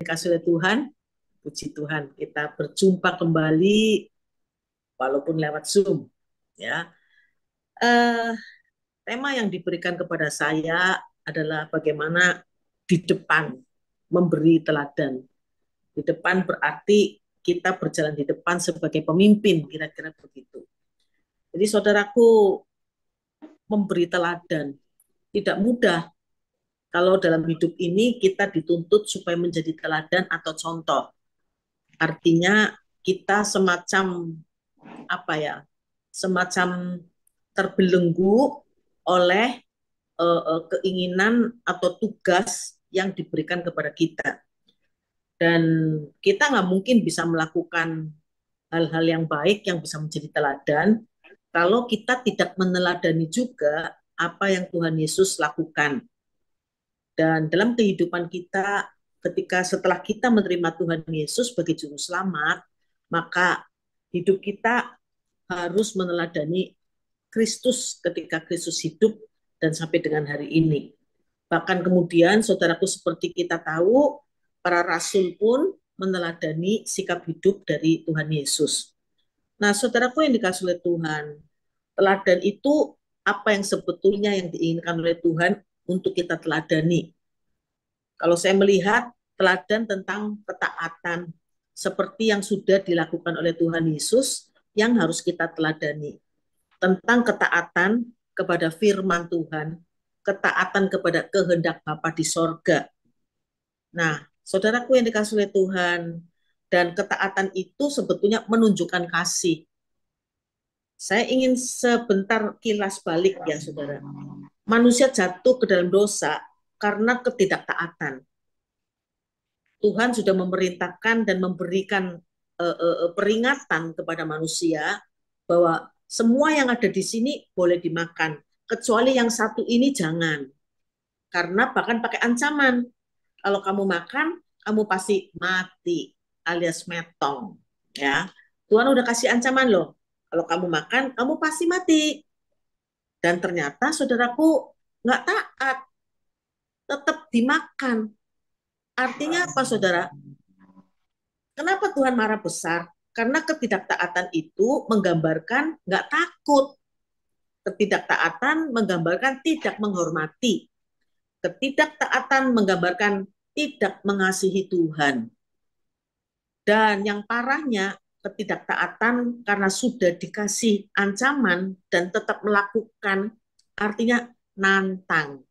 dikasih oleh Tuhan, puji Tuhan, kita berjumpa kembali walaupun lewat Zoom. Ya, tema yang diberikan kepada saya adalah bagaimana di depan memberi teladan. Di depan berarti kita berjalan di depan sebagai pemimpin, kira-kira begitu. Jadi saudaraku, memberi teladan tidak mudah. Kalau dalam hidup ini kita dituntut supaya menjadi teladan atau contoh. Artinya kita semacam apa ya? Semacam terbelenggu oleh keinginan atau tugas yang diberikan kepada kita. Dan kita nggak mungkin bisa melakukan hal-hal yang baik yang bisa menjadi teladan kalau kita tidak meneladani juga apa yang Tuhan Yesus lakukan. Dan dalam kehidupan kita, ketika setelah kita menerima Tuhan Yesus sebagai juru selamat, maka hidup kita harus meneladani Kristus ketika Kristus hidup dan sampai dengan hari ini. Bahkan kemudian, saudaraku, seperti kita tahu, para rasul pun meneladani sikap hidup dari Tuhan Yesus. Nah, saudaraku yang dikasih oleh Tuhan, teladan itu apa yang sebetulnya yang diinginkan oleh Tuhan untuk kita teladani. Kalau saya melihat teladan tentang ketaatan, seperti yang sudah dilakukan oleh Tuhan Yesus, yang harus kita teladani. Tentang ketaatan kepada firman Tuhan, ketaatan kepada kehendak Bapa di sorga. Nah, saudaraku yang dikasih oleh Tuhan, dan ketaatan itu sebetulnya menunjukkan kasih. Saya ingin sebentar kilas balik ya, saudara. Manusia jatuh ke dalam dosa karena ketidaktaatan. Tuhan sudah memerintahkan dan memberikan peringatan kepada manusia bahwa semua yang ada di sini boleh dimakan, kecuali yang satu ini jangan. Karena bahkan pakai ancaman. Kalau kamu makan, kamu pasti mati alias metong. Ya, Tuhan udah kasih ancaman loh. Kalau kamu makan, kamu pasti mati. Dan ternyata saudaraku nggak taat, tetap dimakan. Artinya apa, saudara? Kenapa Tuhan marah besar? Karena ketidaktaatan itu menggambarkan nggak takut. Ketidaktaatan menggambarkan tidak menghormati. Ketidaktaatan menggambarkan tidak mengasihi Tuhan. Dan yang parahnya, ketidaktaatan karena sudah dikasih ancaman dan tetap melakukan, artinya nantang.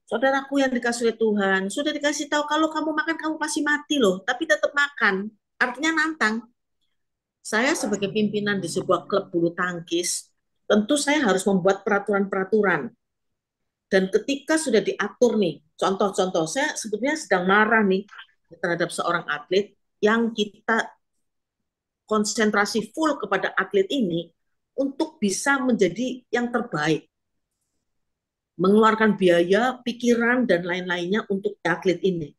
Saudaraku yang dikasih oleh Tuhan, sudah dikasih tahu kalau kamu makan kamu pasti mati loh, tapi tetap makan, artinya nantang. Saya sebagai pimpinan di sebuah klub bulu tangkis, tentu saya harus membuat peraturan-peraturan. Dan ketika sudah diatur nih, contoh-contoh, saya sebetulnya sedang marah nih terhadap seorang atlet yang kita konsentrasi full kepada atlet ini untuk bisa menjadi yang terbaik. Mengeluarkan biaya, pikiran, dan lain-lainnya untuk atlet ini.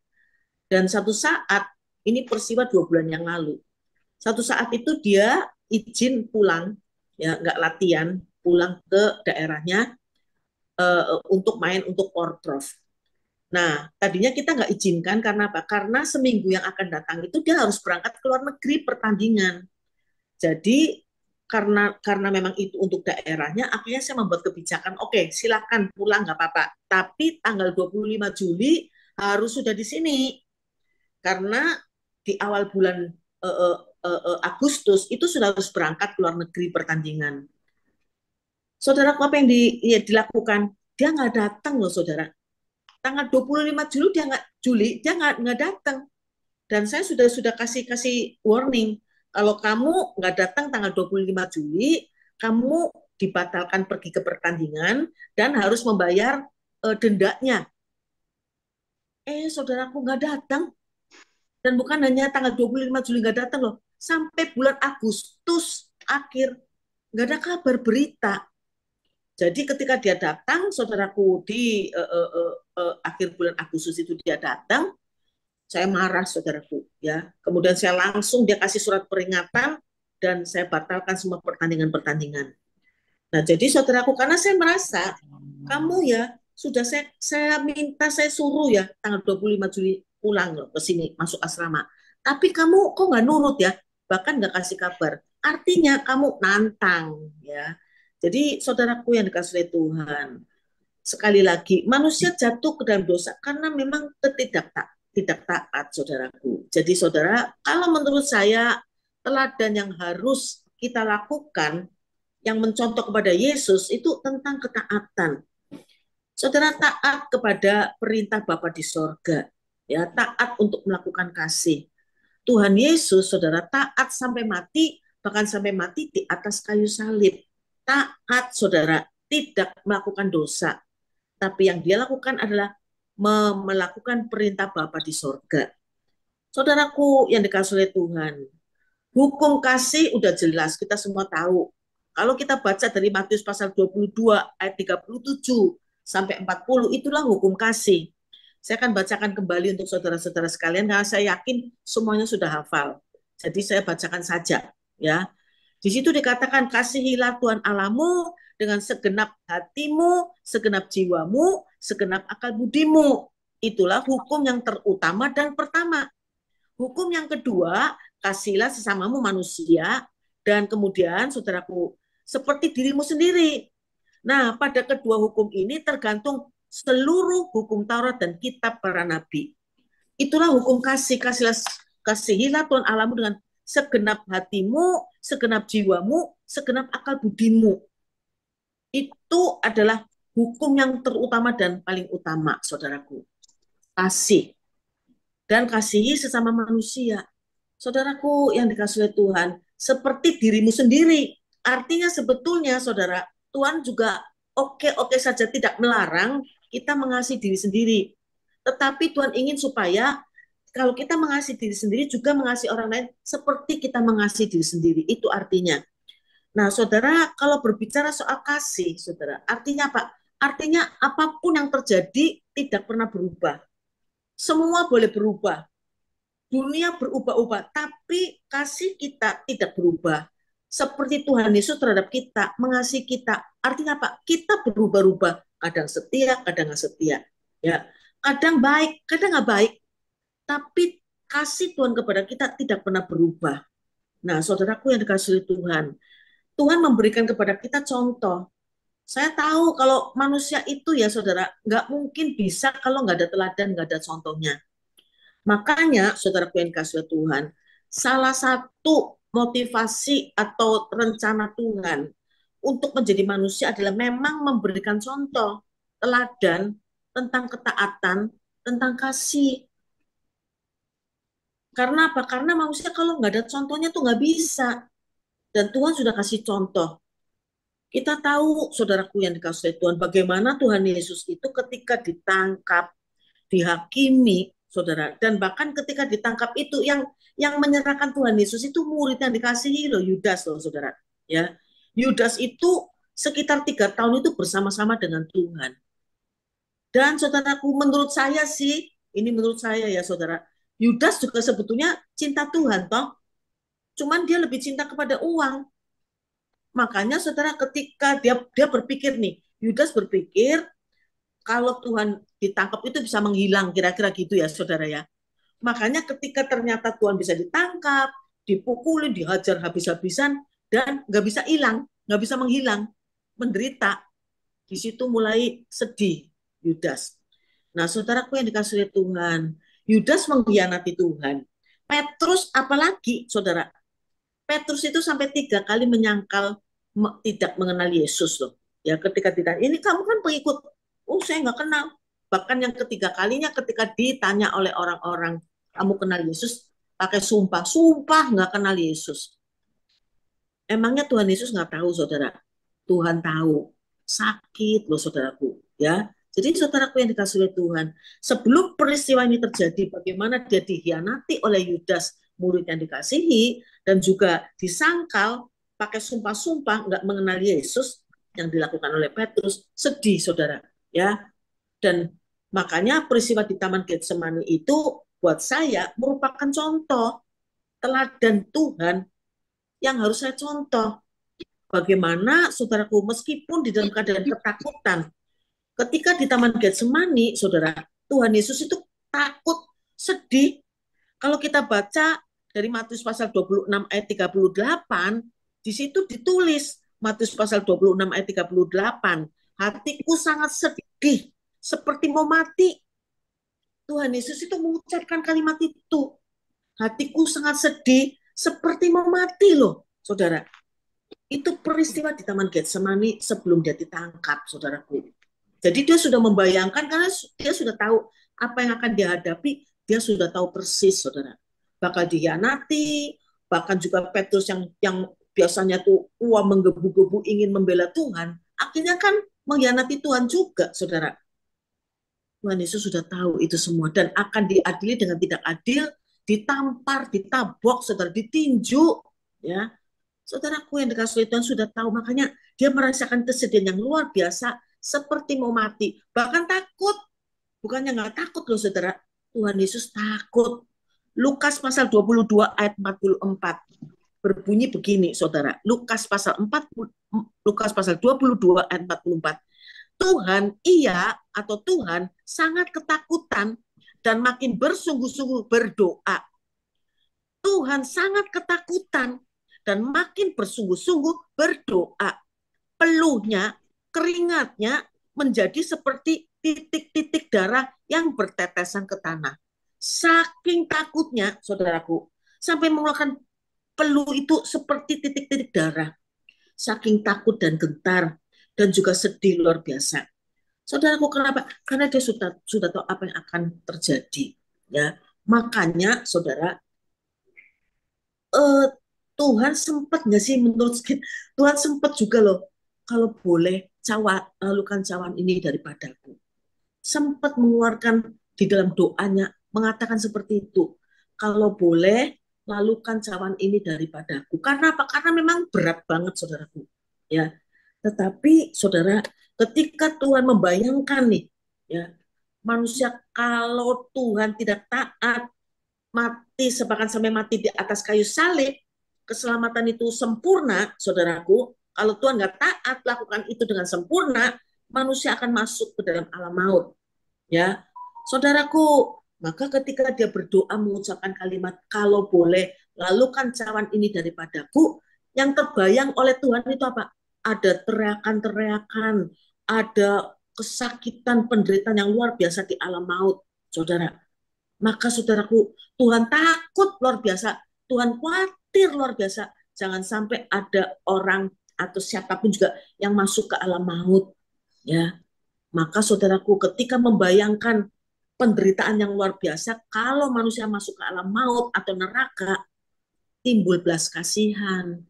Dan satu saat, ini peristiwa 2 bulan yang lalu, satu saat itu dia izin pulang, ya nggak latihan, pulang ke daerahnya untuk main untuk Porprov. Nah, tadinya kita nggak izinkan karena apa? Karena seminggu yang akan datang itu dia harus berangkat ke luar negeri pertandingan. Jadi karena memang itu untuk daerahnya, akhirnya saya membuat kebijakan, oke, silakan pulang nggak apa-apa. Tapi tanggal 25 Juli harus sudah di sini. Karena di awal bulan Agustus itu sudah harus berangkat ke luar negeri pertandingan. Saudara, apa yang dilakukan? Dia nggak datang loh, saudara. Tanggal 25 Juli dia nggak datang. Dan saya sudah kasih warning, kalau kamu nggak datang tanggal 25 Juli, kamu dibatalkan pergi ke pertandingan dan harus membayar dendanya. Saudaraku nggak datang. Dan bukan hanya tanggal 25 Juli nggak datang loh, sampai bulan Agustus akhir nggak ada kabar berita. Jadi ketika dia datang, saudaraku, di akhir bulan Agustus itu dia datang, saya marah, saudaraku, ya. Kemudian saya langsung dia kasih surat peringatan dan saya batalkan semua pertandingan-pertandingan. Nah, jadi saudaraku, karena saya merasa kamu ya sudah saya minta, saya suruh ya tanggal 25 Juli pulang loh ke sini, masuk asrama. Tapi kamu kok nggak nurut ya, bahkan nggak kasih kabar. Artinya kamu nantang ya. Jadi saudaraku yang dikasih oleh Tuhan, sekali lagi manusia jatuh ke dalam dosa karena memang tidak taat, saudaraku. Jadi saudara, kalau menurut saya teladan yang harus kita lakukan yang mencontoh kepada Yesus itu tentang ketaatan. Saudara, taat kepada perintah Bapa di sorga, ya, taat untuk melakukan kasih. Tuhan Yesus, saudara, taat sampai mati, bahkan sampai mati di atas kayu salib. Taat, saudara, tidak melakukan dosa, tapi yang dia lakukan adalah melakukan perintah Bapa di sorga. Saudaraku yang dikasih oleh Tuhan, hukum kasih udah jelas, kita semua tahu. Kalau kita baca dari Matius pasal 22 ayat 37 sampai 40, itulah hukum kasih. Saya akan bacakan kembali untuk saudara-saudara sekalian karena saya yakin semuanya sudah hafal. Jadi saya bacakan saja ya. Di situ dikatakan, kasihilah Tuhan Allahmu dengan segenap hatimu, segenap jiwamu, segenap akal budimu. Itulah hukum yang terutama dan pertama. Hukum yang kedua, kasihlah sesamamu manusia, dan kemudian saudaraku, seperti dirimu sendiri. Nah, pada kedua hukum ini tergantung seluruh hukum Taurat dan kitab para nabi. Itulah hukum kasih, kasihilah Tuhan Allahmu dengan segenap hatimu, segenap jiwamu, segenap akal budimu. Itu adalah hukum yang terutama dan paling utama, saudaraku. Kasih. Dan kasihi sesama manusia. Saudaraku yang dikasihi Tuhan, seperti dirimu sendiri. Artinya sebetulnya, saudara, Tuhan juga oke-oke saja tidak melarang kita mengasihi diri sendiri. Tetapi Tuhan ingin supaya kalau kita mengasihi diri sendiri juga mengasihi orang lain seperti kita mengasihi diri sendiri. Itu artinya. Nah, saudara, kalau berbicara soal kasih, saudara, artinya apa? Artinya apapun yang terjadi tidak pernah berubah. Semua boleh berubah. Dunia berubah-ubah, tapi kasih kita tidak berubah. Seperti Tuhan Yesus terhadap kita, mengasihi kita. Artinya apa? Kita berubah-ubah. Kadang setia, kadang nggak setia. Ya, kadang baik, kadang nggak baik. Tapi kasih Tuhan kepada kita tidak pernah berubah. Nah, saudaraku yang dikasihi Tuhan, Tuhan memberikan kepada kita contoh. Saya tahu kalau manusia itu ya saudara, nggak mungkin bisa kalau nggak ada teladan, nggak ada contohnya. Makanya saudaraku yang dikasihi Tuhan, salah satu motivasi atau rencana Tuhan untuk menjadi manusia adalah memang memberikan contoh, teladan tentang ketaatan, tentang kasih. Karena apa? Karena manusia kalau nggak ada contohnya tuh nggak bisa. Dan Tuhan sudah kasih contoh. Kita tahu, saudaraku yang dikasihi Tuhan, bagaimana Tuhan Yesus itu ketika ditangkap, dihakimi, saudara, dan bahkan ketika ditangkap itu yang menyerahkan Tuhan Yesus itu murid yang dikasihi loh, Yudas loh, saudara. Ya, Yudas itu sekitar 3 tahun itu bersama-sama dengan Tuhan. Dan saudaraku, menurut saya sih, ini menurut saya ya saudara, Yudas juga sebetulnya cinta Tuhan, toh. Cuman dia lebih cinta kepada uang. Makanya saudara ketika dia berpikir nih, Yudas berpikir kalau Tuhan ditangkap itu bisa menghilang, kira-kira gitu ya saudara ya. Makanya ketika ternyata Tuhan bisa ditangkap, dipukulin, dihajar habis-habisan, dan nggak bisa hilang, nggak bisa menghilang, menderita. Di situ mulai sedih Yudas. Nah saudaraku yang dikasihi Tuhan, Yudas mengkhianati Tuhan. Petrus apalagi saudara, Petrus itu sampai 3 kali menyangkal tidak mengenal Yesus loh. Ya ketika ditanya, ini kamu kan pengikut, oh saya nggak kenal. Bahkan yang ketiga kalinya ketika ditanya oleh orang-orang, kamu kenal Yesus, pakai sumpah nggak kenal Yesus. Emangnya Tuhan Yesus nggak tahu saudara? Tuhan tahu. Sakit loh saudaraku. Ya, jadi saudaraku yang dikasihi oleh Tuhan, sebelum peristiwa ini terjadi, bagaimana dia dikhianati oleh Yudas, murid yang dikasihi, dan juga disangkal, pakai sumpah-sumpah nggak mengenal Yesus yang dilakukan oleh Petrus, sedih saudara ya. Dan makanya peristiwa di Taman Getsemani itu buat saya merupakan contoh teladan Tuhan yang harus saya contoh. Bagaimana saudaraku meskipun di dalam keadaan ketakutan, ketika di Taman Getsemani saudara, Tuhan Yesus itu takut Sedih. Kalau kita baca dari Matius pasal 26 ayat 38, di situ ditulis Matius pasal 26 ayat 38, hatiku sangat sedih, seperti mau mati. Tuhan Yesus itu mengucapkan kalimat itu. Hatiku sangat sedih, seperti mau mati loh, saudara. Itu peristiwa di Taman Getsemani sebelum dia ditangkap, saudaraku. Jadi dia sudah membayangkan, karena dia sudah tahu apa yang akan dihadapi, dia sudah tahu persis, saudara. Bakal dihianati, bahkan juga Petrus yang biasanya tuh menggebu-gebu ingin membela Tuhan, akhirnya kan mengkhianati Tuhan juga, saudara. Tuhan Yesus sudah tahu itu semua dan akan diadili dengan tidak adil, ditampar, ditabok, saudara, ditinju, ya. Saudaraku yang dikasihi Tuhan sudah tahu, makanya dia merasakan kesedihan yang luar biasa, seperti mau mati, bahkan takut. Bukannya nggak takut loh, saudara. Tuhan Yesus takut. Lukas pasal 22 ayat 44 berbunyi begini, saudara. Lukas pasal 22 ayat 44. Tuhan sangat ketakutan dan makin bersungguh-sungguh berdoa. Tuhan sangat ketakutan dan makin bersungguh-sungguh berdoa. Peluhnya, keringatnya menjadi seperti titik-titik darah yang bertetesan ke tanah. Saking takutnya, saudaraku, sampai mengeluarkan peluh itu seperti titik-titik darah. Saking takut dan gentar dan juga sedih luar biasa. Saudaraku, kenapa? Karena dia sudah tahu apa yang akan terjadi. Ya, makanya, saudara, eh, Tuhan sempat nggak sih menurut kita? Tuhan sempat juga loh, kalau boleh lalukan cawan ini daripadaku. Sempat mengeluarkan di dalam doanya, mengatakan seperti itu. Kalau boleh, lalukan cawan ini daripadaku. Karena apa? Karena memang berat banget, saudaraku. Ya, tetapi saudara, ketika Tuhan membayangkan nih, ya, manusia kalau Tuhan tidak taat, mati bahkan sampai mati di atas kayu salib, keselamatan itu sempurna, saudaraku. Kalau Tuhan nggak taat lakukan itu dengan sempurna, manusia akan masuk ke dalam alam maut. Ya, saudaraku, maka ketika dia berdoa mengucapkan kalimat kalau boleh lalukan cawan ini daripadaku, yang terbayang oleh Tuhan itu apa? Ada teriakan-teriakan, ada kesakitan, penderitaan yang luar biasa di alam maut, saudara. Maka saudaraku, Tuhan takut luar biasa, Tuhan khawatir luar biasa, jangan sampai ada orang atau siapapun juga yang masuk ke alam maut. Ya, maka saudaraku, ketika membayangkan penderitaan yang luar biasa, kalau manusia masuk ke alam maut atau neraka, timbul belas kasihan.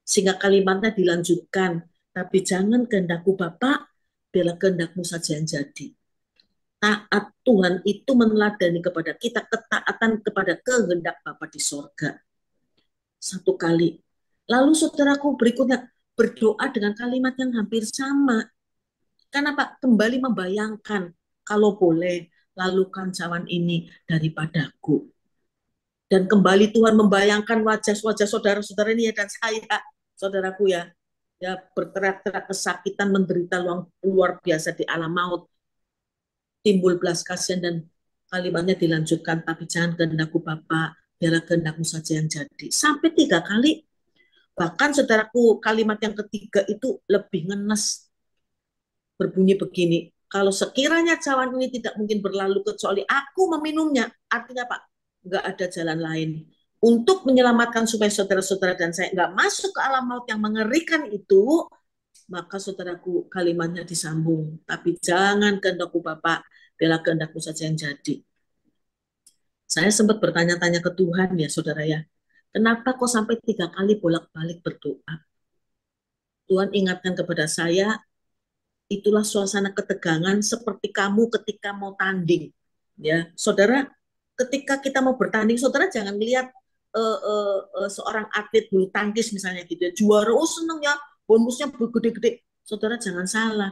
Sehingga kalimatnya dilanjutkan, tapi jangan kehendakku Bapa, biarlah kehendakmu saja yang jadi. Taat Tuhan itu meneladani kepada kita ketaatan kepada kehendak Bapa di sorga. Satu kali. Lalu saudaraku berikutnya berdoa dengan kalimat yang hampir sama. Karena Pak kembali membayangkan, kalau boleh lalukan cawan ini daripadaku. Dan kembali Tuhan membayangkan wajah-wajah saudara-saudara ini ya, dan saya, saudaraku ya, berteriak-teriak kesakitan, menderita luar biasa di alam maut. Timbul belas kasihan dan kalimatnya dilanjutkan, tapi jangan kehendakku Bapa, biarlah kehendakmu saja yang jadi. Sampai 3 kali. Bahkan saudaraku, kalimat yang ketiga itu lebih ngenes. Berbunyi begini, kalau sekiranya cawan ini tidak mungkin berlalu kecuali aku meminumnya, artinya Pak, nggak ada jalan lain. Untuk menyelamatkan supaya saudara-saudara dan saya nggak masuk ke alam maut yang mengerikan itu, maka saudaraku kalimatnya disambung. Tapi jangan kehendakku Bapak, biarlah kehendakmu saja yang jadi. Saya sempat bertanya-tanya ke Tuhan ya saudara ya, kenapa kok sampai 3 kali bolak-balik berdoa? Tuhan ingatkan kepada saya, itulah suasana ketegangan seperti kamu ketika mau tanding. Ya, saudara, ketika kita mau bertanding, saudara jangan melihat seorang atlet bulu tangkis misalnya gitu ya, juara, oh seneng ya, bonusnya gede-gede. Saudara jangan salah.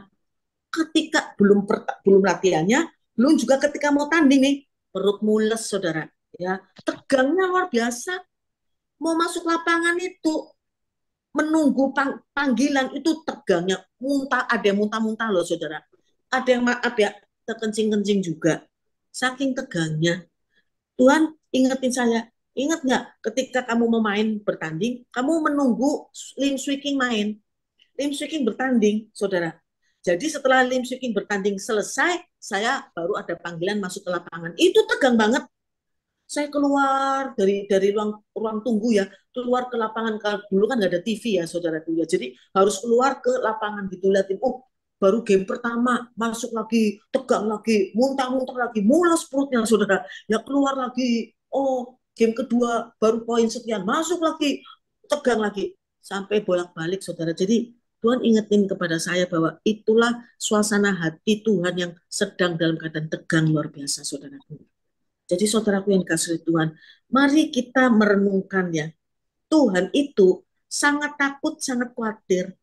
Ketika belum latihannya, belum juga ketika mau tanding nih, perut mules saudara. Ya, tegangnya luar biasa. Mau masuk lapangan itu menunggu panggilan itu tegangnya, muntah, ada yang muntah-muntah loh saudara, ada yang terkencing-kencing juga, saking tegangnya. Tuhan ingetin saya, ingat nggak ketika kamu mau main bertanding, kamu menunggu Lim Swicking main. Lim Swicking bertanding, saudara. Jadi setelah Lim Swicking bertanding selesai, saya baru ada panggilan masuk ke lapangan. Itu tegang banget. Saya keluar dari ruang ruang tunggu ya, keluar ke lapangan. Dulu kan nggak ada TV ya, saudara ya. Jadi harus keluar ke lapangan gitu, liatin. Oh, baru game pertama masuk lagi, tegang lagi, muntah-muntah lagi, mules perutnya, saudara. Ya keluar lagi. Oh, game kedua baru poin sekian, masuk lagi, tegang lagi, sampai bolak-balik, saudara. Jadi Tuhan ingetin kepada saya bahwa itulah suasana hati Tuhan yang sedang dalam keadaan tegang luar biasa, saudara. Jadi saudaraku yang dikasihi Tuhan, mari kita merenungkan ya, Tuhan itu sangat takut, sangat khawatir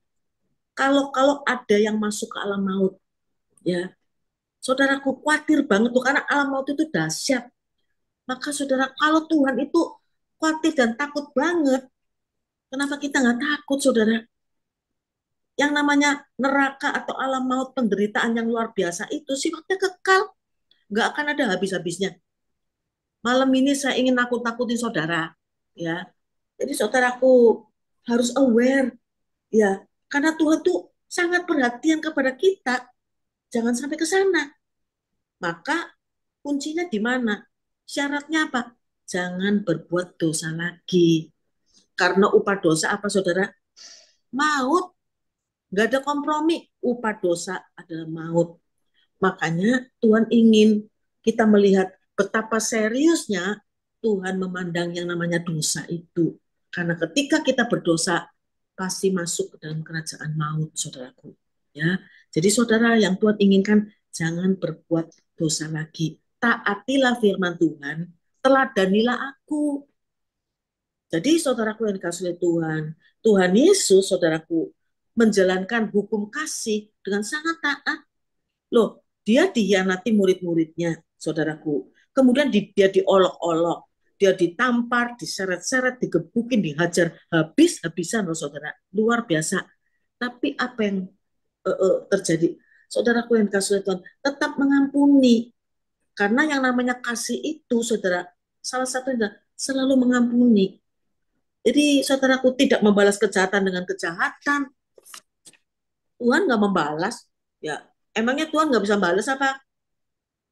kalau ada yang masuk ke alam maut. Ya, saudaraku khawatir banget tuh karena alam maut itu dahsyat. Maka saudara, kalau Tuhan itu khawatir dan takut banget, kenapa kita nggak takut, saudara? Yang namanya neraka atau alam maut, penderitaan yang luar biasa itu sifatnya kekal, nggak akan ada habis-habisnya. Malam ini saya ingin nakut-nakutin saudara, ya. Jadi saudaraku harus aware, ya, karena Tuhan tuh sangat perhatian kepada kita. Jangan sampai ke sana. Maka kuncinya di mana? Syaratnya apa? Jangan berbuat dosa lagi. Karena upah dosa apa, saudara? Maut. Gak ada kompromi. Upah dosa adalah maut. Makanya Tuhan ingin kita melihat betapa seriusnya Tuhan memandang yang namanya dosa itu. Karena ketika kita berdosa, pasti masuk ke dalam kerajaan maut, saudaraku. Ya, jadi saudara yang Tuhan inginkan, jangan berbuat dosa lagi. Taatilah firman Tuhan, teladanilah aku. Jadi saudaraku yang dikasihi Tuhan, Tuhan Yesus, saudaraku, menjalankan hukum kasih dengan sangat taat. Loh, dia dihianati murid-muridnya, saudaraku. Kemudian dia diolok-olok, dia ditampar, diseret-seret, digebukin, dihajar habis-habisan loh, saudara. Luar biasa. Tapi apa yang terjadi? Saudaraku yang dikasihi Tuhan, tetap mengampuni. Karena yang namanya kasih itu, saudara, salah satunya selalu mengampuni. Jadi saudaraku tidak membalas kejahatan dengan kejahatan. Tuhan nggak membalas. Ya, emangnya Tuhan nggak bisa balas apa?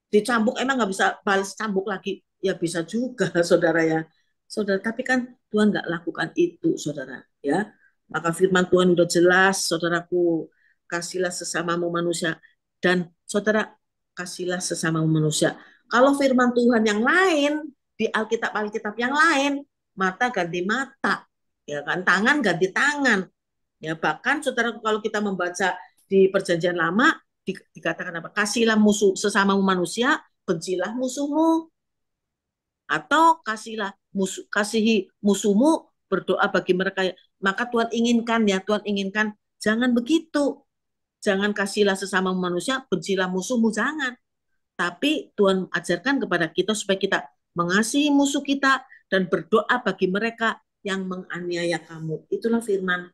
Dicambuk emang nggak bisa balas cambuk lagi? Ya bisa juga, saudara ya. Saudara, tapi kan Tuhan nggak lakukan itu, saudara. Ya, maka firman Tuhan udah jelas, saudaraku, kasihlah sesamamu manusia dan saudara kasihlah sesamamu manusia. Kalau firman Tuhan yang lain di Alkitab yang lain, mata ganti mata, ya kan, tangan ganti tangan. Ya, bahkan saudara kalau kita membaca di Perjanjian Lama dikatakan apa? Kasihlah musuh sesamamu manusia, bencilah musuhmu. Atau kasihi musuhmu, berdoa bagi mereka. Maka Tuhan inginkan ya, Tuhan inginkan jangan begitu. Jangan kasihlah sesama manusia, bencilah musuhmu, jangan. Tapi Tuhan ajarkan kepada kita supaya kita mengasihi musuh kita dan berdoa bagi mereka yang menganiaya kamu. Itulah firman.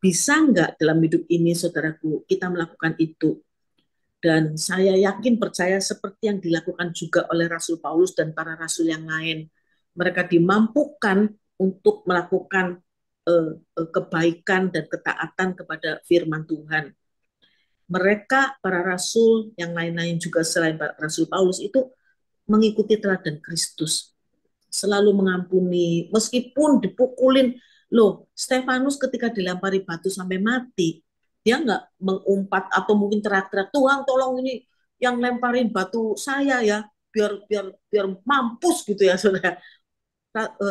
Bisa nggak dalam hidup ini, saudaraku, kita melakukan itu? Dan saya yakin percaya seperti yang dilakukan juga oleh Rasul Paulus dan para rasul yang lain. Mereka dimampukan untuk melakukan kebaikan dan ketaatan kepada firman Tuhan. Mereka, para rasul yang lain-lain juga selain Rasul Paulus itu mengikuti teladan Kristus. Selalu mengampuni, meskipun dipukulin. Loh, Stefanus ketika dilempari batu sampai mati, dia nggak mengumpat atau mungkin teriak-teriak, Tuhan tolong ini yang lemparin batu saya ya, biar biar biar mampus gitu ya, saudara.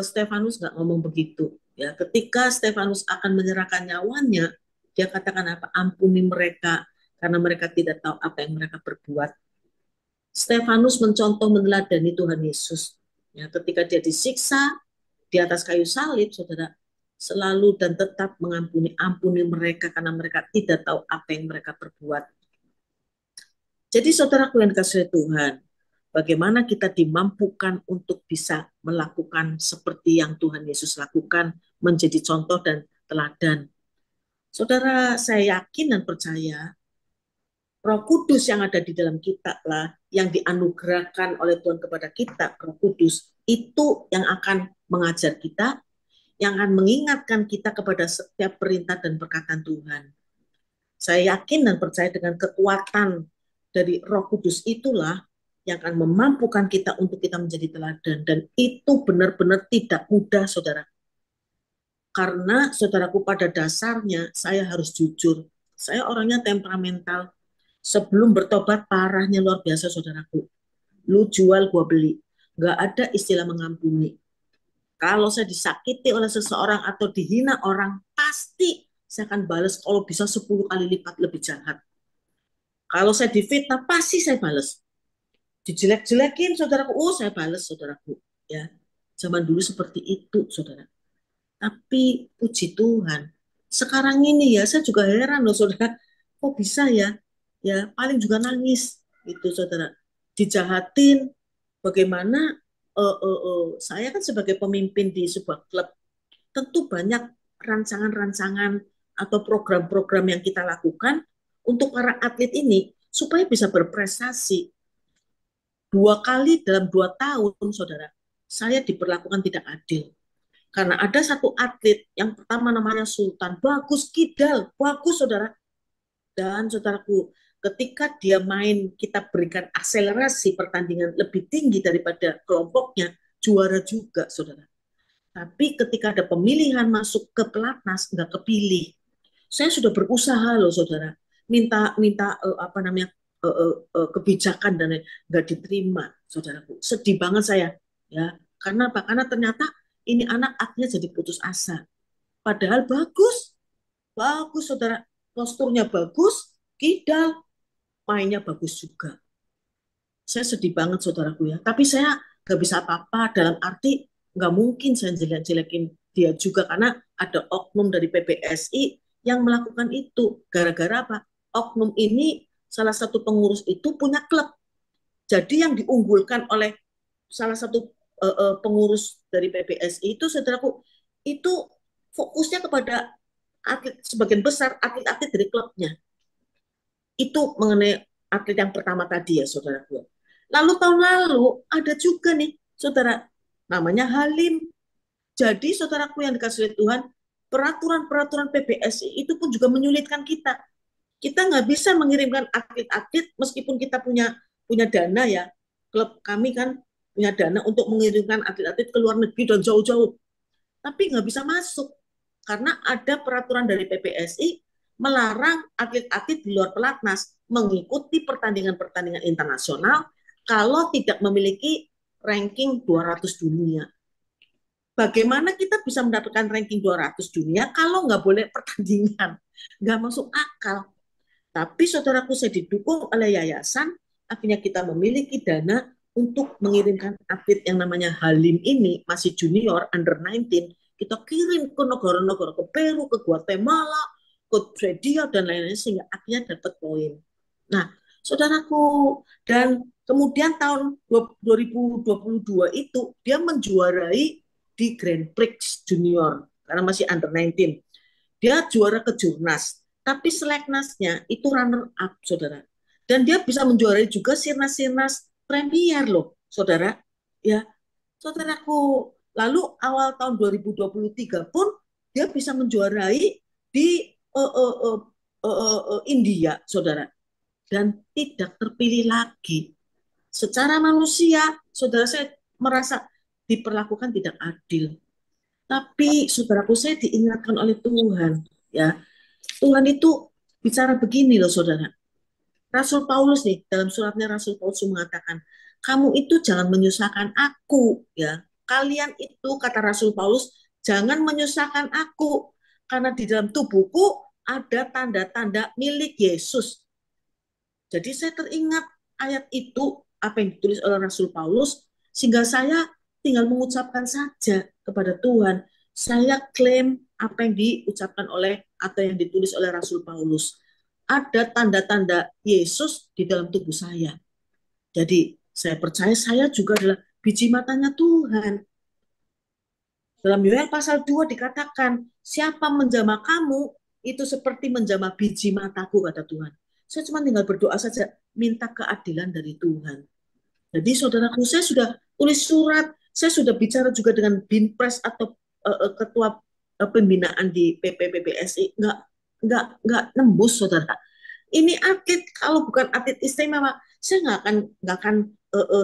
Stefanus nggak ngomong begitu. Ya, ketika Stefanus akan menyerahkan nyawanya, dia katakan apa? Ampuni mereka karena mereka tidak tahu apa yang mereka perbuat. Stefanus mencontoh meneladani Tuhan Yesus. Ya, ketika dia disiksa di atas kayu salib, saudara, selalu dan tetap ampuni mereka karena mereka tidak tahu apa yang mereka perbuat. Jadi saudaraku yang dikasihi Tuhan, bagaimana kita dimampukan untuk bisa melakukan seperti yang Tuhan Yesus lakukan, menjadi contoh dan teladan. Saudara, saya yakin dan percaya Roh Kudus yang ada di dalam kita lah, yang dianugerahkan oleh Tuhan kepada kita, Roh Kudus, itu yang akan mengajar kita, yang akan mengingatkan kita kepada setiap perintah dan perkataan Tuhan. Saya yakin dan percaya dengan kekuatan dari Roh Kudus itulah yang akan memampukan kita untuk kita menjadi teladan. Dan itu benar-benar tidak mudah, saudara. Karena, saudaraku, pada dasarnya saya harus jujur. Saya orangnya temperamental. Sebelum bertobat, parahnya luar biasa, saudaraku. Lu jual, gua beli. Nggak ada istilah mengampuni. Kalau saya disakiti oleh seseorang atau dihina orang, pasti saya akan balas kalau bisa 10 kali lipat lebih jahat. Kalau saya difitnah, pasti saya balas. Dijelek-jelekin, saudaraku, saya balas, saudaraku. Ya, zaman dulu seperti itu, saudara. Tapi puji Tuhan, sekarang ini ya saya juga heran loh, saudara. Kok bisa ya? Ya, paling juga nangis, gitu, saudara. Dijahatin, bagaimana saya kan sebagai pemimpin di sebuah klub, tentu banyak rancangan-rancangan atau program-program yang kita lakukan untuk para atlet ini supaya bisa berprestasi. 2 kali dalam 2 tahun, saudara, saya diperlakukan tidak adil. Karena ada satu atlet yang pertama namanya Sultan, bagus kidal, bagus, saudara. Dan saudaraku, ketika dia main, kita berikan akselerasi pertandingan lebih tinggi daripada kelompoknya, juara juga, saudara. Tapi ketika ada pemilihan masuk ke pelatnas, nggak kepilih. Saya sudah berusaha loh, saudara, minta minta apa namanya kebijakan dan nggak diterima, saudaraku. Sedih banget saya, ya. Karena apa? Karena ternyata ini anak akhirnya jadi putus asa. Padahal bagus, bagus, saudara. Posturnya bagus, kidal, mainnya bagus juga. Saya sedih banget, saudaraku, ya. Tapi saya nggak bisa apa-apa, dalam arti nggak mungkin saya jelek-jelekin dia juga, karena ada oknum dari PBSI yang melakukan itu. Gara-gara apa? Oknum ini, salah satu pengurus itu punya klub. Jadi yang diunggulkan oleh salah satu pengurus dari PBSI itu, saudaraku, itu fokusnya kepada atlet, sebagian besar atlet-atlet dari klubnya. Itu mengenai atlet yang pertama tadi, ya, saudaraku. Lalu tahun lalu ada juga nih, saudara, namanya Halim. Jadi, saudaraku yang dikasih oleh Tuhan, peraturan-peraturan PBSI itu pun juga menyulitkan kita. Kita nggak bisa mengirimkan atlet-atlet meskipun kita punya punya dana, ya. Klub kami kan punya dana untuk mengirimkan atlet-atlet ke luar negeri dan jauh-jauh. Tapi nggak bisa masuk karena ada peraturan dari PBSI melarang atlet-atlet di luar pelatnas mengikuti pertandingan-pertandingan internasional kalau tidak memiliki ranking 200 dunia. Bagaimana kita bisa mendapatkan ranking 200 dunia kalau nggak boleh pertandingan? Nggak masuk akal. Tapi, saudaraku, saya didukung oleh yayasan, akhirnya kita memiliki dana untuk mengirimkan atlet yang namanya Halim ini, masih junior, under 19, kita kirim ke negara-negara, ke Peru, ke Guatemala, ke Swedia, dan lain-lain, sehingga akhirnya dapat poin. Nah, saudaraku, dan kemudian tahun 2022 itu, dia menjuarai di Grand Prix Junior, karena masih under 19. Dia juara ke Jurnas, tapi seleknasnya itu runner up, saudara. Dan dia bisa menjuarai juga sirnas-sirnas Premier loh, saudara. Ya, saudaraku. Lalu awal tahun 2023 pun dia bisa menjuarai di India, saudara. Dan tidak terpilih lagi. Secara manusia, saudara, saya merasa diperlakukan tidak adil. Tapi, saudaraku, saya diingatkan oleh Tuhan, ya. Tuhan itu bicara begini loh, saudara. Rasul Paulus nih, dalam suratnya Rasul Paulus mengatakan, kamu itu jangan menyusahkan aku, ya. Kalian itu, kata Rasul Paulus, jangan menyusahkan aku, karena di dalam tubuhku ada tanda-tanda milik Yesus. Jadi saya teringat ayat itu, apa yang ditulis oleh Rasul Paulus, sehingga saya tinggal mengucapkan saja kepada Tuhan. Saya klaim apa yang diucapkan oleh atau yang ditulis oleh Rasul Paulus. Ada tanda-tanda Yesus di dalam tubuh saya. Jadi saya percaya saya juga adalah biji matanya Tuhan. Dalam Yoel pasal 2 dikatakan, siapa menjamah kamu, itu seperti menjamah biji mataku, kata Tuhan. Saya cuma tinggal berdoa saja, minta keadilan dari Tuhan. Jadi saudaraku, saya sudah tulis surat, saya sudah bicara juga dengan Binpres atau ketua pembinaan di PPPBSI, nggak nembus saudara. Ini atlet, kalau bukan atlet istimewa, saya nggak akan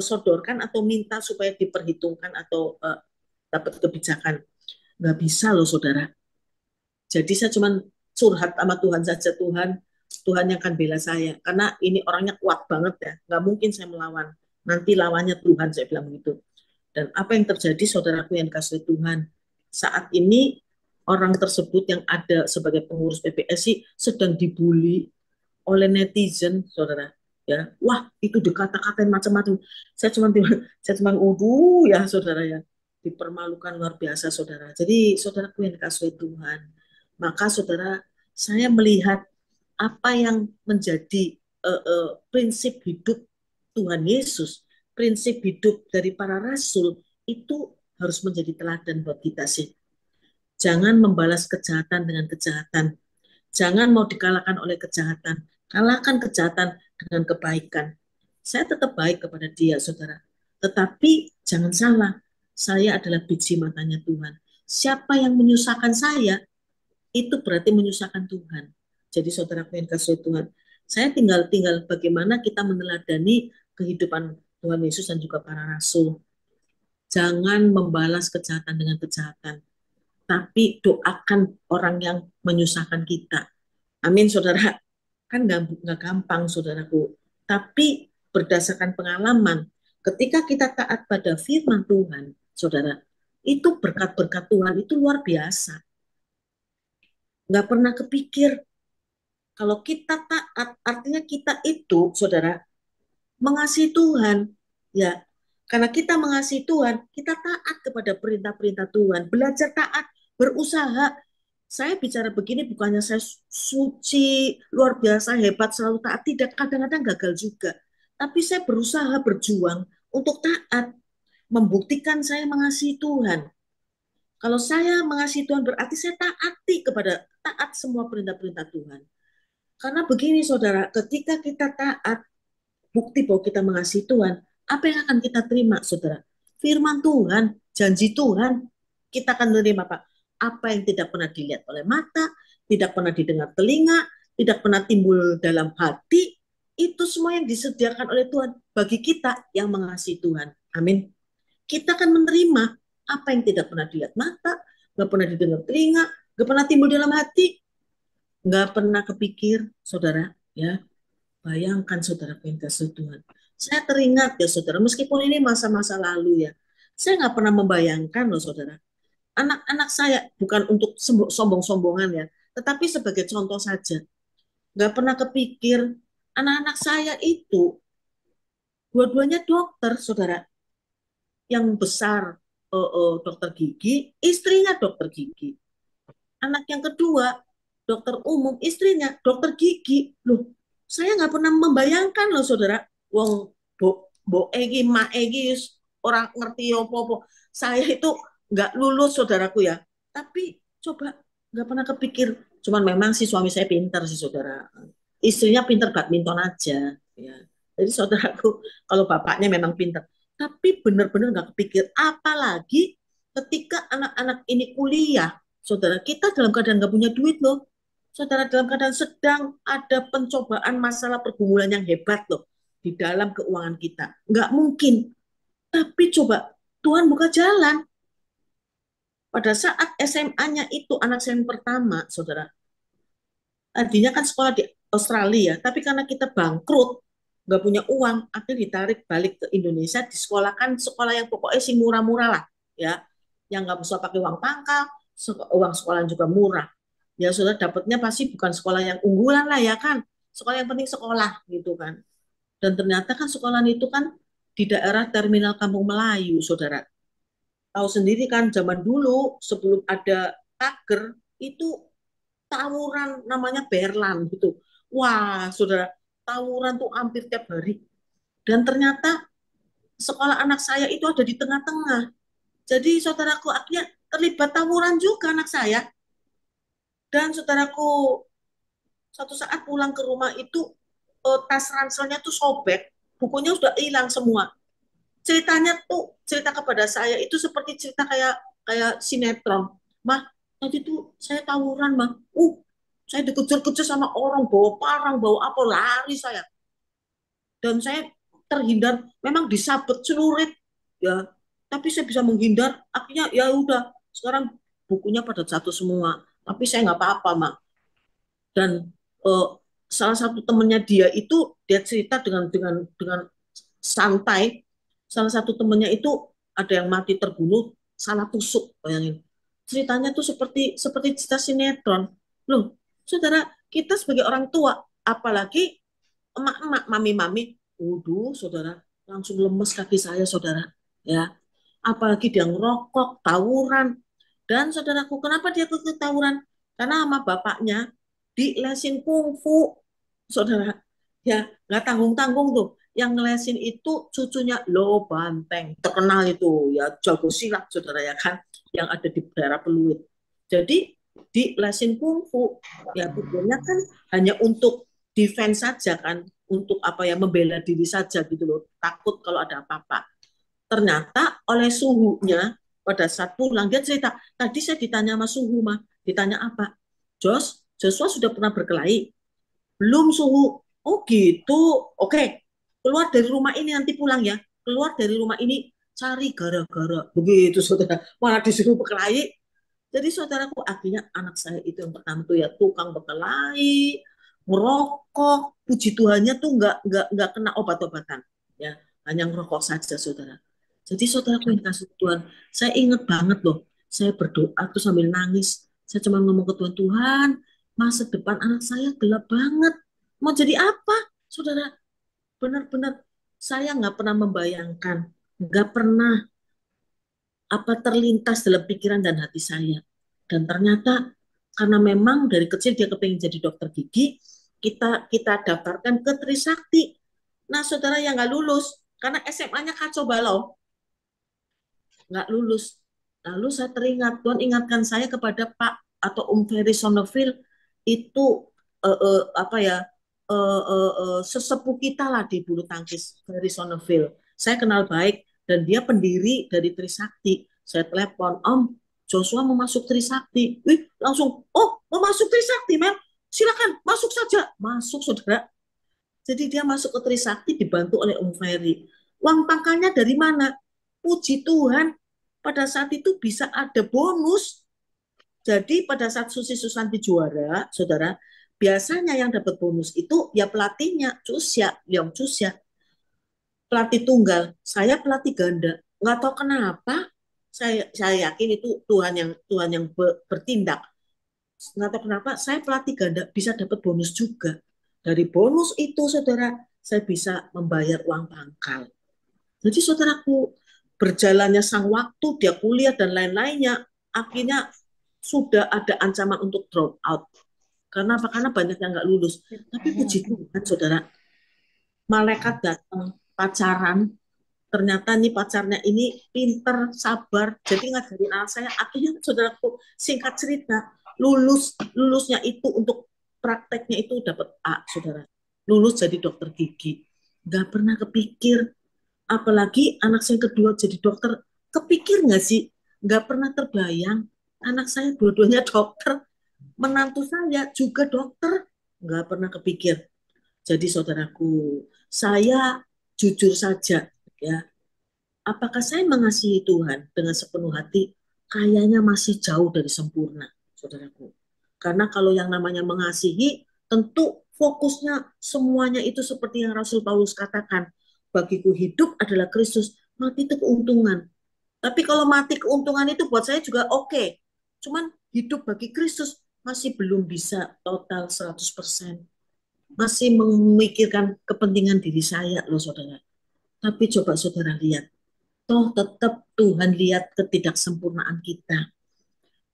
sodorkan atau minta supaya diperhitungkan atau dapat kebijakan. Nggak bisa loh saudara. Jadi saya cuma curhat sama Tuhan saja, Tuhan yang akan bela saya. Karena ini orangnya kuat banget ya, nggak mungkin saya melawan. Nanti lawannya Tuhan, saya bilang begitu. Dan apa yang terjadi, saudaraku yang dikasihi Tuhan, saat ini orang tersebut yang ada sebagai pengurus PPSI sedang dibully oleh netizen, saudara. Ya, wah itu dikata-katain macam-macam. Saya cuma, ya saudara ya, dipermalukan luar biasa saudara. Jadi saudaraku yang dikasihi Tuhan, maka saudara, saya melihat apa yang menjadi prinsip hidup Tuhan Yesus, prinsip hidup dari para rasul itu harus menjadi teladan buat kita sih. Jangan membalas kejahatan dengan kejahatan. Jangan mau dikalahkan oleh kejahatan. Kalahkan kejahatan dengan kebaikan. Saya tetap baik kepada dia, saudara. Tetapi jangan salah, saya adalah biji matanya Tuhan. Siapa yang menyusahkan saya, itu berarti menyusahkan Tuhan. Jadi saudara yang kasih Tuhan, saya tinggal bagaimana kita meneladani kehidupan Tuhan Yesus dan juga para rasul. Jangan membalas kejahatan dengan kejahatan, tapi doakan orang yang menyusahkan kita. Amin, saudara. Kan nggak gampang, saudaraku. Tapi berdasarkan pengalaman, ketika kita taat pada firman Tuhan, saudara, itu berkat-berkat Tuhan itu luar biasa. Nggak pernah kepikir. Kalau kita taat, artinya kita itu, saudara, mengasihi Tuhan. Ya, karena kita mengasihi Tuhan, kita taat kepada perintah-perintah Tuhan. Belajar taat, berusaha. Saya bicara begini bukannya saya suci, luar biasa, hebat, selalu taat. Tidak, kadang-kadang gagal juga. Tapi saya berusaha, berjuang untuk taat. Membuktikan saya mengasihi Tuhan. Kalau saya mengasihi Tuhan berarti saya taat semua perintah-perintah Tuhan. Karena begini saudara, ketika kita taat, bukti bahwa kita mengasihi Tuhan, apa yang akan kita terima saudara? Firman Tuhan, janji Tuhan, kita akan menerima Pak. Apa yang tidak pernah dilihat oleh mata, tidak pernah didengar telinga, tidak pernah timbul dalam hati, itu semua yang disediakan oleh Tuhan bagi kita yang mengasihi Tuhan. Amin. Kita akan menerima apa yang tidak pernah dilihat mata, nggak pernah didengar telinga, nggak pernah timbul dalam hati, nggak pernah kepikir, saudara, ya. Bayangkan saudara kasih Tuhan. Saya teringat ya saudara, meskipun ini masa-masa lalu ya, saya nggak pernah membayangkan loh saudara. Anak-anak saya bukan untuk sombong-sombongan ya, tetapi sebagai contoh saja. Nggak pernah kepikir anak-anak saya itu dua-duanya dokter saudara. Yang besar dokter gigi, istrinya dokter gigi. Anak yang kedua dokter umum, istrinya dokter gigi. Loh, saya nggak pernah membayangkan loh saudara, wong bo egi ma egi orang ngerti opo-opo. Saya itu nggak lulus saudaraku ya, tapi coba nggak pernah kepikir. Cuman memang si suami saya pintar sih saudara, istrinya pintar badminton aja ya. Jadi saudaraku, kalau bapaknya memang pintar, tapi benar-benar nggak kepikir. Apalagi ketika anak-anak ini kuliah, saudara, kita dalam keadaan nggak punya duit loh. Saudara, dalam keadaan sedang ada pencobaan masalah pergumulan yang hebat loh di dalam keuangan kita. Nggak mungkin. Tapi coba, Tuhan buka jalan. Pada saat SMA-nya itu, anak saya yang pertama, saudara, tadinya kan sekolah di Australia, tapi karena kita bangkrut, nggak punya uang, akhirnya ditarik balik ke Indonesia, disekolahkan sekolah yang pokoknya sih murah-murah lah, ya, yang nggak usah pakai uang pangkal, uang sekolah juga murah. Ya sudah dapatnya pasti bukan sekolah yang unggulan lah ya kan, sekolah yang penting sekolah gitu kan. Dan ternyata kan sekolah itu kan di daerah terminal Kampung Melayu, saudara. Tahu sendiri kan zaman dulu sebelum ada taker itu tawuran namanya Berlan gitu. Wah, saudara, tawuran tuh hampir tiap hari. Dan ternyata sekolah anak saya itu ada di tengah-tengah. Jadi saudaraku akhirnya terlibat tawuran juga anak saya. Dan saudaraku, suatu saat pulang ke rumah itu tas ranselnya tuh sobek, bukunya sudah hilang semua. Ceritanya tuh cerita kepada saya itu seperti cerita kayak kayak sinetron. Mah, tadi tuh saya tawuran, mah. Saya dikejar-kejar sama orang bawa parang, bawa apa, lari saya. Dan saya terhindar, memang disabet celurit ya, tapi saya bisa menghindar. Akhirnya ya udah, sekarang bukunya pada jatuh semua, tapi saya nggak apa-apa, mak. Dan eh, salah satu temannya dia itu, dia cerita dengan santai. Salah satu temannya itu ada yang mati terbunuh salah tusuk, bayangin. Ceritanya tuh seperti seperti cerita sinetron. Loh, saudara, kita sebagai orang tua, apalagi emak-emak, mami-mami, waduh, saudara, langsung lemes kaki saya, saudara. Ya, apalagi dia ngerokok, tawuran. Dan saudaraku, kenapa dia ikut tawuran? Karena sama bapaknya dilesin kungfu, saudara. Ya, nggak tanggung-tanggung tuh. Yang ngelesin itu cucunya Lo Banteng, terkenal itu, ya jago silat, saudara, ya kan, yang ada di daerah Peluit. Jadi dilesin kungfu, ya tujuannya kan hanya untuk defense saja kan, untuk apa ya, membela diri saja gitu loh, takut kalau ada apa-apa. Ternyata oleh suhunya pada saat pulang dia cerita, tadi saya ditanya sama suhu, mah, ditanya apa, Joshua sudah pernah berkelahi? Belum, suhu. Oh gitu, oke, keluar dari rumah ini nanti pulang ya, keluar dari rumah ini cari gara-gara, begitu saudara, malah disuruh berkelahi. Jadi saudaraku, akhirnya anak saya itu yang pertama tuh ya tukang berkelahi, merokok, puji Tuhannya tuh nggak kena obat-obatan, ya hanya ngerokok saja, saudara. Jadi saudaraku yang kasih Tuhan, saya ingat banget loh, saya berdoa tuh sambil nangis, saya cuma ngomong ke Tuhan, Tuhan, masa depan anak saya gelap banget, mau jadi apa, saudara? Benar-benar saya nggak pernah membayangkan, nggak pernah apa terlintas dalam pikiran dan hati saya. Dan ternyata karena memang dari kecil dia kepingin jadi dokter gigi, kita daftarkan ke Trisakti. Nah, saudara, yang nggak lulus karena SMA-nya kacau balau, nggak lulus. Lalu saya teringat, Tuhan ingatkan saya kepada Pak atau Ferry Sonovil, itu apa ya, sesepuh kita lah di bulu tangkis, Ferry Sonovil. Saya kenal baik dan dia pendiri dari Trisakti. Saya telepon, Om, Joshua mau masuk Trisakti. Wih, langsung, oh mau masuk Trisakti, Mel? Silakan masuk saja. Masuk, saudara. Jadi dia masuk ke Trisakti dibantu oleh Om Ferry. Uang pangkalnya dari mana? Puji Tuhan, pada saat itu bisa ada bonus. Jadi pada saat Susi Susanti juara, saudara, biasanya yang dapat bonus itu ya pelatihnya, Cusya, Leong Cusya, pelatih tunggal. Saya pelatih ganda. Nggak tahu kenapa, saya yakin itu Tuhan yang bertindak. Nggak tahu kenapa, saya pelatih ganda bisa dapat bonus juga. Dari bonus itu, saudara, saya bisa membayar uang pangkal. Jadi saudaraku, berjalannya sang waktu, dia kuliah dan lain-lainnya, akhirnya sudah ada ancaman untuk drop out. Karena apa? Karena banyak yang nggak lulus. Tapi puji Tuhan, saudara, malaikat datang, pacaran, ternyata nih pacarnya ini pinter, sabar, jadi ngajarin anak saya. Akhirnya saudaraku, singkat cerita, lulusnya itu untuk prakteknya itu dapat A, saudara. Lulus jadi dokter gigi. Gak pernah kepikir, apalagi anak saya kedua jadi dokter. Kepikir nggak sih? Nggak pernah terbayang. Anak saya dua-duanya dokter, menantu saya juga dokter. Nggak pernah kepikir. Jadi saudaraku, saya jujur saja, ya, apakah saya mengasihi Tuhan dengan sepenuh hati? Kayaknya masih jauh dari sempurna, saudaraku. Karena kalau yang namanya mengasihi, tentu fokusnya semuanya itu seperti yang Rasul Paulus katakan, bagiku hidup adalah Kristus, mati itu keuntungan. Tapi kalau mati keuntungan itu buat saya juga oke. Cuman hidup bagi Kristus masih belum bisa total 100%. Masih memikirkan kepentingan diri saya loh, saudara. Tapi coba saudara lihat, toh tetap Tuhan lihat ketidaksempurnaan kita.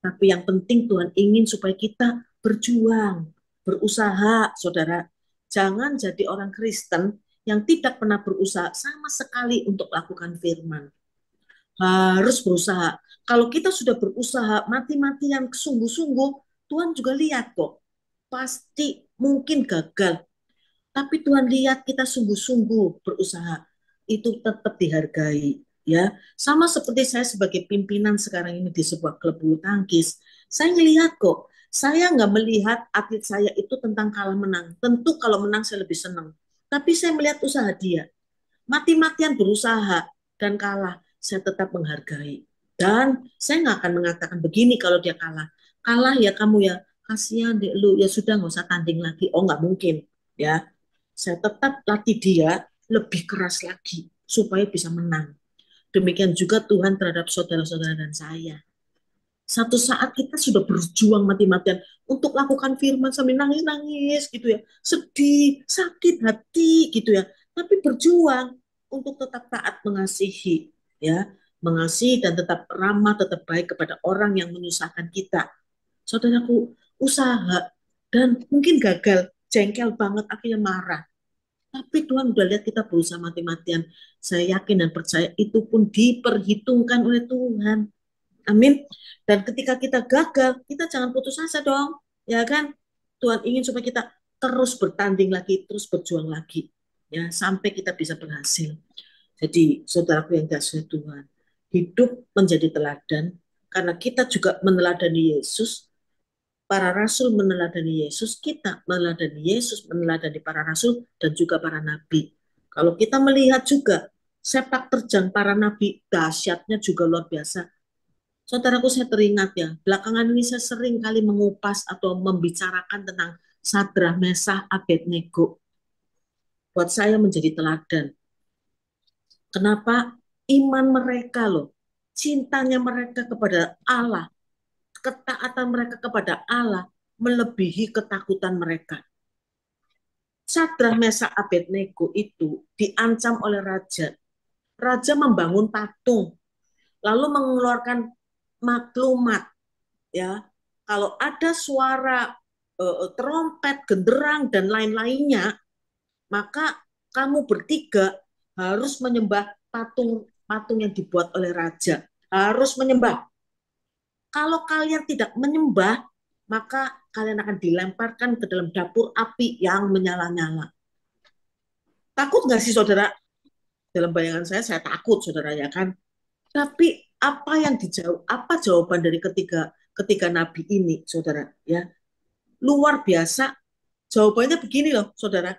Tapi yang penting Tuhan ingin supaya kita berjuang, berusaha, saudara. Jangan jadi orang Kristen yang tidak pernah berusaha sama sekali untuk lakukan firman. Harus berusaha. Kalau kita sudah berusaha mati-matian sungguh-sungguh, Tuhan juga lihat kok. Pasti mungkin gagal. Tapi Tuhan lihat kita sungguh-sungguh berusaha, itu tetap dihargai. Ya, sama seperti saya sebagai pimpinan sekarang ini di sebuah klub bulu tangkis, saya ngelihat kok, saya nggak melihat atlet saya itu tentang kalah menang. Tentu kalau menang saya lebih senang. Tapi saya melihat usaha dia, mati-matian berusaha dan kalah, saya tetap menghargai. Dan saya nggak akan mengatakan begini kalau dia kalah. Kalah ya kamu ya, kasihan deh lu, ya sudah nggak usah tanding lagi. Oh nggak mungkin, ya. Saya tetap latih dia lebih keras lagi supaya bisa menang. Demikian juga Tuhan terhadap saudara-saudara dan saya. Satu saat kita sudah berjuang mati-matian untuk lakukan firman sambil nangis-nangis gitu ya. Sedih, sakit hati gitu ya. Tapi berjuang untuk tetap taat mengasihi ya. Mengasihi dan tetap ramah, tetap baik kepada orang yang menyusahkan kita. Saudaraku, usaha dan mungkin gagal, jengkel banget, akhirnya marah. Tapi Tuhan udah lihat kita berusaha mati-matian. Saya yakin dan percaya itu pun diperhitungkan oleh Tuhan. Amin. Dan ketika kita gagal, kita jangan putus asa dong. Ya kan? Tuhan ingin supaya kita terus bertanding lagi, terus berjuang lagi. Ya, sampai kita bisa berhasil. Jadi, saudaraku yang kasih Tuhan, hidup menjadi teladan karena kita juga meneladani Yesus, para rasul meneladani Yesus, kita meneladani Yesus, meneladani para rasul dan juga para nabi. Kalau kita melihat juga sepak terjang para nabi, dahsyatnya juga luar biasa. Saudaraku, saya teringat ya, belakangan ini saya sering kali mengupas atau membicarakan tentang Sadrah, Mesah, Abednego. Buat saya menjadi teladan. Kenapa? Iman mereka loh, cintanya mereka kepada Allah, ketaatan mereka kepada Allah melebihi ketakutan mereka. Sadrah, Mesah, Abednego itu diancam oleh raja. Raja membangun patung, lalu mengeluarkan maklumat ya. Kalau ada suara trompet, genderang dan lain-lainnya, maka kamu bertiga harus menyembah patung yang dibuat oleh raja. Harus menyembah. Kalau kalian tidak menyembah, maka kalian akan dilemparkan ke dalam dapur api yang menyala-nyala. Takut nggak sih saudara? Dalam bayangan saya takut saudara ya kan. Tapi apa yang dijawab? Apa jawaban dari ketiga nabi ini, saudara? Ya, luar biasa. Jawabannya begini loh, saudara.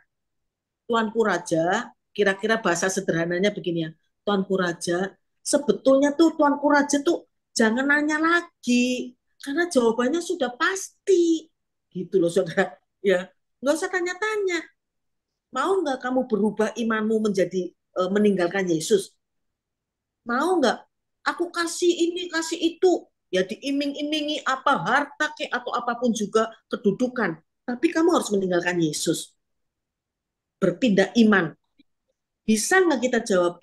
Tuanku Raja, kira-kira bahasa sederhananya begini ya. Tuanku Raja, sebetulnya tuh Tuanku Raja tuh jangan nanya lagi. Karena jawabannya sudah pasti. Gitu loh, saudara. Ya, nggak usah tanya-tanya. Mau nggak kamu berubah imanmu menjadi meninggalkan Yesus? Mau nggak? Aku kasih ini, kasih itu. Ya diiming-imingi apa harta ke atau apapun juga kedudukan. Tapi kamu harus meninggalkan Yesus. Berpindah iman. Bisa nggak kita jawab,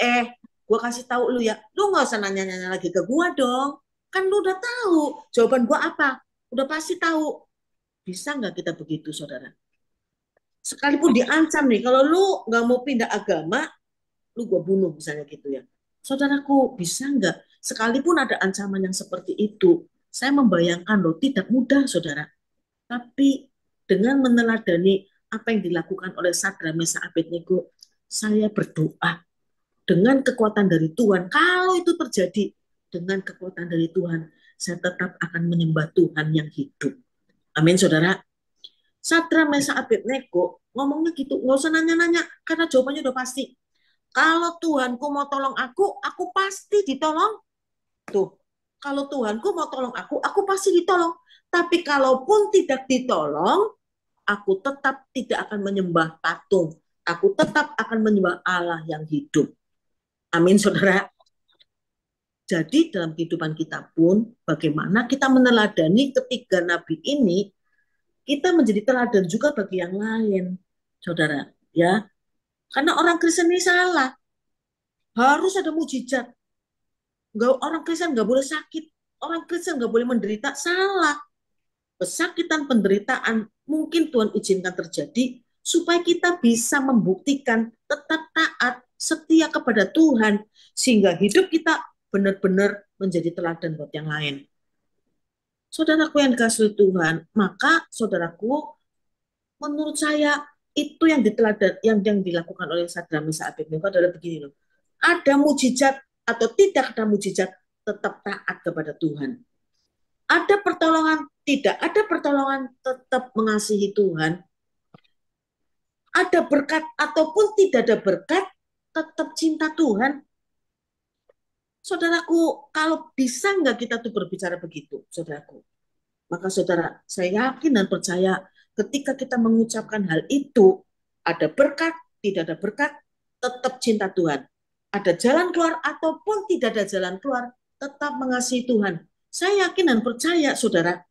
gue kasih tahu lu ya, lu nggak usah nanya-nanya lagi ke gue dong. Kan lu udah tahu jawaban gue apa. Udah pasti tahu. Bisa nggak kita begitu, saudara? Sekalipun diancam nih, kalau lu nggak mau pindah agama, lu gue bunuh misalnya gitu ya. Saudaraku, bisa nggak? Sekalipun ada ancaman yang seperti itu, saya membayangkan loh, tidak mudah saudara. Tapi dengan meneladani apa yang dilakukan oleh Sadra Mesa Abednego, saya berdoa dengan kekuatan dari Tuhan. Kalau itu terjadi dengan kekuatan dari Tuhan, saya tetap akan menyembah Tuhan yang hidup. Amin saudara. Sadra Mesa Abednego ngomongnya gitu, nggak usah nanya-nanya karena jawabannya udah pasti. Kalau Tuhanku mau tolong aku pasti ditolong. Tuh, kalau Tuhanku mau tolong aku pasti ditolong. Tapi kalaupun tidak ditolong, aku tetap tidak akan menyembah patung. Aku tetap akan menyembah Allah yang hidup. Amin, saudara. Jadi dalam kehidupan kita pun, bagaimana kita meneladani ketiga nabi ini, kita menjadi teladan juga bagi yang lain, saudara. Ya, karena orang Kristen ini salah. Harus ada mujizat. Nggak, orang Kristen nggak boleh sakit, orang Kristen nggak boleh menderita, salah. Kesakitan, penderitaan mungkin Tuhan izinkan terjadi supaya kita bisa membuktikan tetap taat, setia kepada Tuhan, sehingga hidup kita benar-benar menjadi teladan buat yang lain. Saudaraku yang dikasihi Tuhan, maka saudaraku, menurut saya Itu yang diteladan, yang dilakukan oleh Sadra Mesa Abednego adalah begini loh. Ada mujizat atau tidak ada mujizat, tetap taat kepada Tuhan. Ada pertolongan, tidak ada pertolongan, tetap mengasihi Tuhan. Ada berkat ataupun tidak ada berkat, tetap cinta Tuhan. Saudaraku, kalau bisa nggak kita tuh berbicara begitu, saudaraku? Maka saudara, saya yakin dan percaya ketika kita mengucapkan hal itu, ada berkat, tidak ada berkat, tetap cinta Tuhan. Ada jalan keluar ataupun tidak ada jalan keluar, tetap mengasihi Tuhan. Saya yakin dan percaya, saudara,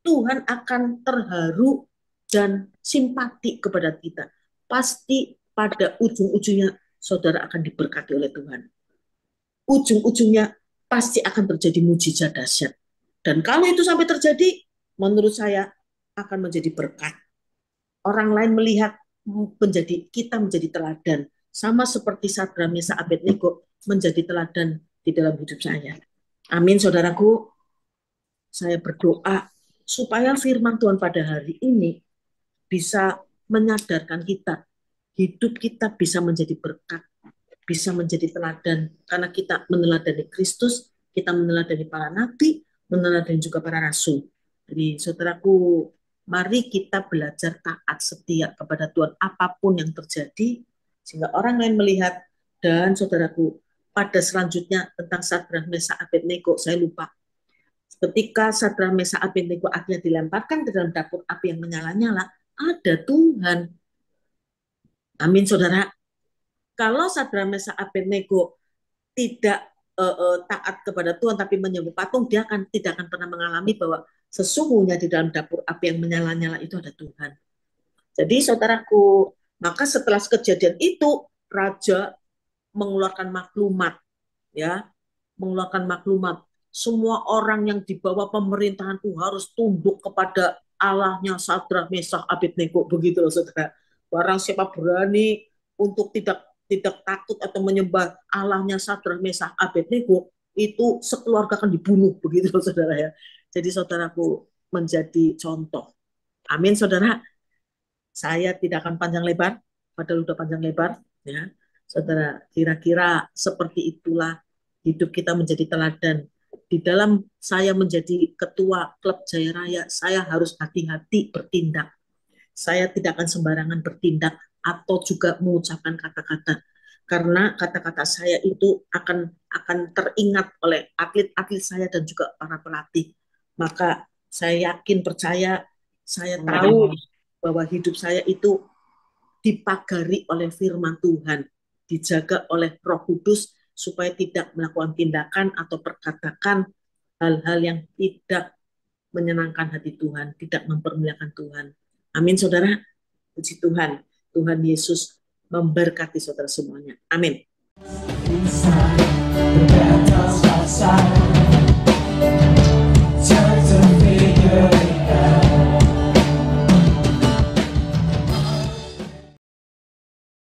Tuhan akan terharu dan simpati kepada kita. Pasti pada ujung-ujungnya, saudara akan diberkati oleh Tuhan. Ujung-ujungnya pasti akan terjadi mujizat dahsyat. Dan kalau itu sampai terjadi, menurut saya akan menjadi berkat. Orang lain melihat kita menjadi teladan. Sama seperti Sadra Mesa Abednego menjadi teladan di dalam hidup saya. Amin, saudaraku. Saya berdoa supaya firman Tuhan pada hari ini bisa menyadarkan kita. Hidup kita bisa menjadi berkat, bisa menjadi teladan. Karena kita meneladani Kristus, kita meneladani para nabi, meneladani juga para rasul. Jadi saudaraku, mari kita belajar taat setia kepada Tuhan apapun yang terjadi, sehingga orang lain melihat. Dan saudaraku, pada selanjutnya tentang Sadra Mesa Abednego, saya lupa. Ketika Sadra Mesa Abednego akhirnya dilemparkan ke dalam dapur api yang menyala-nyala, ada Tuhan. Amin, saudara. Kalau Sadra Mesa Abednego tidak taat kepada Tuhan tapi menyembah patung, dia tidak akan pernah mengalami bahwa sesungguhnya di dalam dapur api yang menyala-nyala itu ada Tuhan. Jadi saudaraku, maka setelah kejadian itu raja mengeluarkan maklumat, ya, mengeluarkan maklumat. Semua orang yang di bawah pemerintahan itu harus tunduk kepada Allahnya Sadra Mesa Abednego, begitu loh saudara. Barang siapa berani untuk tidak takut atau menyembah Allahnya Sadra Mesa Abednego, itu sekeluarga akan dibunuh, begitu loh saudara ya. Jadi saudaraku menjadi contoh. Amin saudara. Saya tidak akan panjang lebar, padahal udah panjang lebar ya. Saudara, kira-kira seperti itulah hidup kita menjadi teladan. Di dalam saya menjadi ketua klub Jaya Raya, saya harus hati-hati bertindak. Saya tidak akan sembarangan bertindak atau juga mengucapkan kata-kata. Karena kata-kata saya itu akan teringat oleh atlet-atlet saya dan juga para pelatih. Maka saya yakin, percaya, saya tahu bahwa hidup saya itu dipagari oleh firman Tuhan, dijaga oleh Roh Kudus supaya tidak melakukan tindakan atau perkatakan hal-hal yang tidak menyenangkan hati Tuhan, tidak mempermuliakan Tuhan. Amin, saudara. Puji Tuhan. Tuhan Yesus memberkati saudara semuanya. Amin.